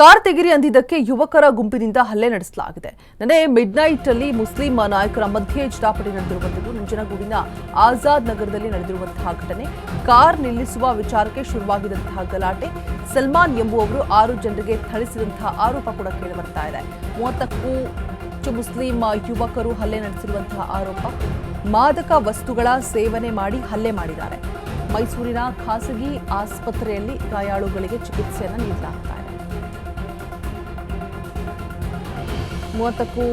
Car ತೆಗಿರಿ ಅಂದಿದ್ದಕ್ಕೆ ಯುವಕರ ಗುಂಪಿನಿಂದ ಹಲ್ಲೆ ನಡೆಸಲಾಗಿದೆ. ನಿನ್ನೆ ಮಿಡ್ನೈಟ್ ಅಲ್ಲಿ ಮುಸ್ಲಿಂ ನಾಯಕರ ಮಧ್ಯೆ ಜಟಾಪಟಿ ನಡೆದಿರುವಂತದ್ದು. ನಂಜನಗೂಡಿನ ಆಜಾದ್ ನಗರದಲ್ಲಿ ನಡೆದಿರುವಂತಹ ಘಟನೆ. ಕಾರ್ ನಿಲ್ಲಿಸುವ ವಿಚಾರಕ್ಕೆ ಶುರುವಾಗಿದ್ದಂತಹ ಗಲಾಟೆ. ಸಲ್ಮಾನ್ ಎಂಬುವವರು 6 ಜನರಿಗೆ ಥಳಿಸಿದಂತಹ ಆರೋಪ ಕೂಡ ಕೇಳಿಬರ್ತಾ ಇದೆ. 30ಕ್ಕೂ ಹೆಚ್ಚು ಮುಸ್ಲಿಂ ಯುವಕರು ಹಲ್ಲೆ ನಡೆಸಿರುವಂತಹ ಆರೋಪ. ಮಾದಕ ವಸ್ತುಗಳ ಸೇವನೆ ಮಾಡಿ ಹಲ್ಲೆ ಮಾಡಿದ್ದಾರೆ. ಮೈಸೂರಿನ ಖಾಸಗಿ ಆಸ್ಪತ್ರೆಯಲ್ಲಿ ಗಾಯಾಳುಗಳಿಗೆ ಚಿಕಿತ್ಸೆಯನ್ನು ನೀಡಲಾಗ್ತಾ ಇದೆ. 30ಕ್ಕೂ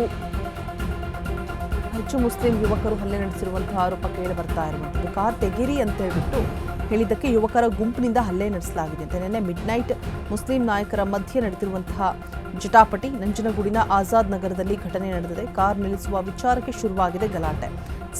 ಹೆಚ್ಚು ಮುಸ್ಲಿಂ ಯುವಕರು ಹಲ್ಲೆ ನಡೆಸಿರುವಂತಹ ಆರೋಪ ಕೇಳಿ ಬರ್ತಾ ಇರುವಂಥದ್ದು. ಕಾರ್ ತೆಗಿರಿ ಅಂತ ಹೇಳ್ಬಿಟ್ಟು ಹೇಳಿದ್ದಕ್ಕೆ ಯುವಕರ ಗುಂಪಿನಿಂದ ಹಲ್ಲೆ ನಡೆಸಲಾಗಿದೆ ಅಂತ. ನಿನ್ನೆ ಮಿಡ್ನೈಟ್ ಮುಸ್ಲಿಂ ನಾಯಕರ ಮಧ್ಯೆ ನಡೆದಿರುವಂತಹ ಜಟಾಪಟಿ. ನಂಜನಗೂಡಿನ ಆಜಾದ್ ನಗರದಲ್ಲಿ ಘಟನೆ ನಡೆದಿದೆ. ಕಾರ್ ನಿಲ್ಲಿಸುವ ವಿಚಾರಕ್ಕೆ ಶುರುವಾಗಿದೆ ಗಲಾಟೆ.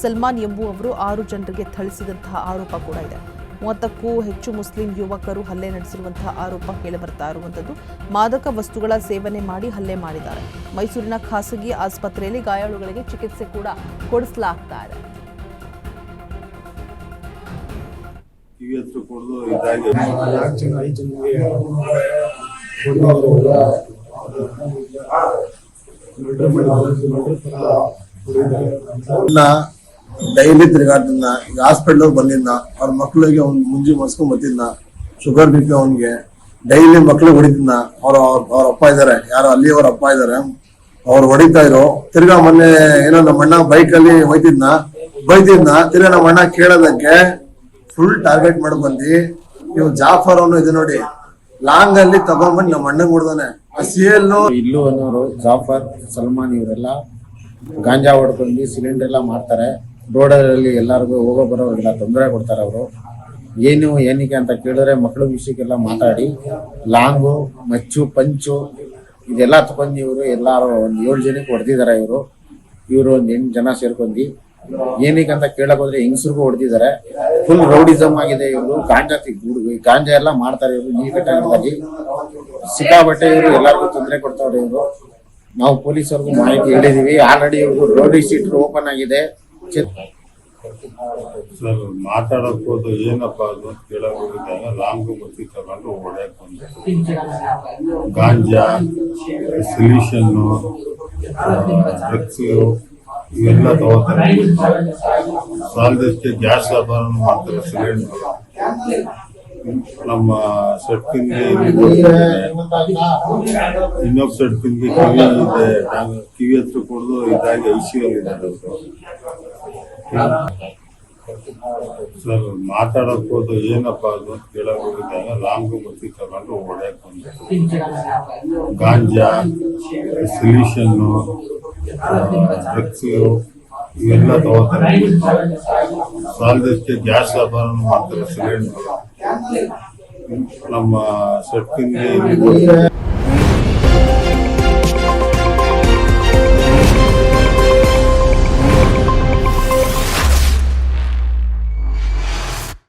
ಸಲ್ಮಾನ್ ಎಂಬುವವರು 6 ಜನರಿಗೆ ಥಳಿಸಿದಂತಹ ಆರೋಪ ಕೂಡ ಇದೆ. 30ಕ್ಕೂ ಹೆಚ್ಚು ಮುಸ್ಲಿಂ ಯುವಕರು ಹಲ್ಲೆ ನಡೆಸಿರುವಂತಹ ಆರೋಪ ಕೇಳಿಬರ್ತಾ ಇರುವಂಥದ್ದು. ಮಾದಕ ವಸ್ತುಗಳ ಸೇವನೆ ಮಾಡಿ ಹಲ್ಲೆ ಮಾಡಿದ್ದಾರೆ. ಮೈಸೂರಿನ ಖಾಸಗಿ ಆಸ್ಪತ್ರೆಯಲ್ಲಿ ಗಾಯಾಳುಗಳಿಗೆ ಚಿಕಿತ್ಸೆ ಕೂಡ ಕೊಡಿಸಲಾಗ್ತಾ ಇದೆ. ಡೈಲಿ ತಿರುಗಾಡ್ತಿದ್ನ. ಈಗ ಹಾಸ್ಪಿಟ್ಲ್ ಬಂದಿದ್ನ. ಅವ್ರ ಮಕ್ಳಿಗೆ ಅವ್ನು ಮುಂಜಿ ಮಸ್ಕೊಂಡ್ ಬರ್ತಿದ್ನ. ಶುಗರ್ BP ಅವನ್ಗೆ ಡೈಲಿ ಮಕ್ಳಿಗೆ ಹೊಡಿತಿದ್ನ. ಅವ್ರ ಅಪ್ಪ ಇದಾರೆ, ಯಾರೋ ಅಲ್ಲಿ ಅವ್ರ ಅಪ್ಪ ಇದಾರೆ, ಅವ್ರು ಹೊಡಿತಾ ಇರೋ. ತಿರ್ಗಾ ಮೊನ್ನೆ ಏನೋ ನಮ್ಮ ಅಣ್ಣ ಬೈಕ್ ಅಲ್ಲಿ ಬೈತಿದ್ನ. ತಿರ್ಗಾ ನಮ್ಮ ಅಣ್ಣ ಕೇಳೋದಕ್ಕೆ ಫುಲ್ ಟಾರ್ಗೆಟ್ ಮಾಡಿ ಬಂದಿ. ನೀವು ಜಾಫರ್ ಅವನು ಇದೆ ನೋಡಿ, ಲಾಂಗ್ ಅಲ್ಲಿ ತಗೊಂಡ್ಬಂದು ನಮ್ಮ ಅಣ್ಣಂಗ್ ಹೊಡ್ದಾನೆ. ಇಲ್ಲೂ ಅನ್ನೋರು ಜಾಫರ್, ಸಲ್ಮಾನ್ ಇವರೆಲ್ಲ ಗಾಂಜಾ ಹೊಡ್ಕೊಂಡು ಸಿಲಿಂಡರ್ ಎಲ್ಲ ಮಾಡ್ತಾರೆ. ರೋಡಲ್ಲಿ ಎಲ್ಲರಿಗೂ ಹೋಗೋ ಬರೋರಿಗೆಲ್ಲ ತೊಂದರೆ ಕೊಡ್ತಾರೆ. ಅವರು ಏನಕ್ಕೆ ಅಂತ ಕೇಳಿದ್ರೆ ಮಕ್ಕಳ ವಿಷಯಕ್ಕೆಲ್ಲ ಮಾತಾಡಿ ಲಾಂಗು, ಮಚ್ಚು, ಪಂಚು ಇದೆಲ್ಲ ತಗೊಂಡು ಇವರು ಎಲ್ಲಾರು ಒಂದು 7 ಜನಕ್ಕೆ ಹೊಡೆದಿದ್ದಾರೆ. ಇವರು ಒಂದು 8 ಜನ ಸೇರ್ಕೊಂಡು ಏನಕ್ಕೆ ಅಂತ ಕೇಳಕ್ ಹೋದ್ರೆ ಹೆಂಗಸ್ರಿಗೂ ಹೊಡೆದಿದ್ದಾರೆ. ಫುಲ್ ರೌಡಿಸಮ್ ಆಗಿದೆ. ಇವರು ಗಾಂಜಾ ಎಲ್ಲ ಮಾಡ್ತಾರೆ. ಇವರು ನೀಟಾಗಿ ಸಿಕ್ಕಾಬಟ್ಟೆ ಇವರು ಎಲ್ಲರಿಗೂ ತೊಂದರೆ ಕೊಡ್ತಾವ್ರೆ. ಇವರು ನಾವು ಪೊಲೀಸರಿಗೂ ಮಾಹಿತಿ ಹೇಳಿದೀವಿ. ಆಲ್ರೆಡಿ ಇವರು ರೋಡ್ ಶೀಟರ್ ಓಪನ್ ಆಗಿದೆ. ಸರ್ ಮಾತಾಡಕ್ ಹೋದು ಏನಪ್ಪ ಅದು ಅಂತ ಕೇಳಕ್ ಹೋಗಿದ್ದಾಗ ಲಾಂಗು ಬತ್ತಿ ತಗೊಂಡು ಹೊಡ್ಯಾಕ್ ಬಂದು ಗಾಂಜಾ, ಸೊಲ್ಯೂಷನ್ನು, ಡ್ರಗ್ಸ್ ಇವೆಲ್ಲ ತಗೋತಾರೆ. ಸಾಲದಕ್ಕೆ ಗ್ಯಾಸ್ ವ್ಯಾಪಾರ ಮಾಡ್ತಾರೆ. ಸಿಲಿಂಡರ್ ನಮ್ಮ ಸೆಟ್ಕಿನ್ಗೆ ಇನ್ನೊಬ್ಬ ಸೆಟ್ಕಿನ್ಗೆ ಕಿವಿ ಇದೆ. ಕಿವಿ ಹತ್ರ ಕೊಡದು ಇದಾಗಿ ICU ಇದ್ದಾರೆ ಅವರು. ಸರ್ ಮಾತಾಡಕ್ ಹೋದು ಏನಪ್ಪ ಅದು ಅಂತ ಕೇಳಕ್ ಹೋಗಿದ್ದಾಗ ಲಾಂಗು ಬತ್ತಿ ತಗೊಂಡು ಹೊಡ್ಯಾಕ್ ಬಂದು ಗಾಂಜಾ, ಸೊಲ್ಯೂಷನ್ನು, ಡ್ರಗ್ಸ್ ಇವೆಲ್ಲ ತಗೋತಾರೆ. ಸಾಲದಕ್ಕೆ ಗ್ಯಾಸ್ ವ್ಯಾಪಾರ ಮಾಡ್ತಾರೆ. ಸಿಲಿಂಡರ್ ನಮ್ಮ ಸೆಟ್ಕಿನ್ಗೆ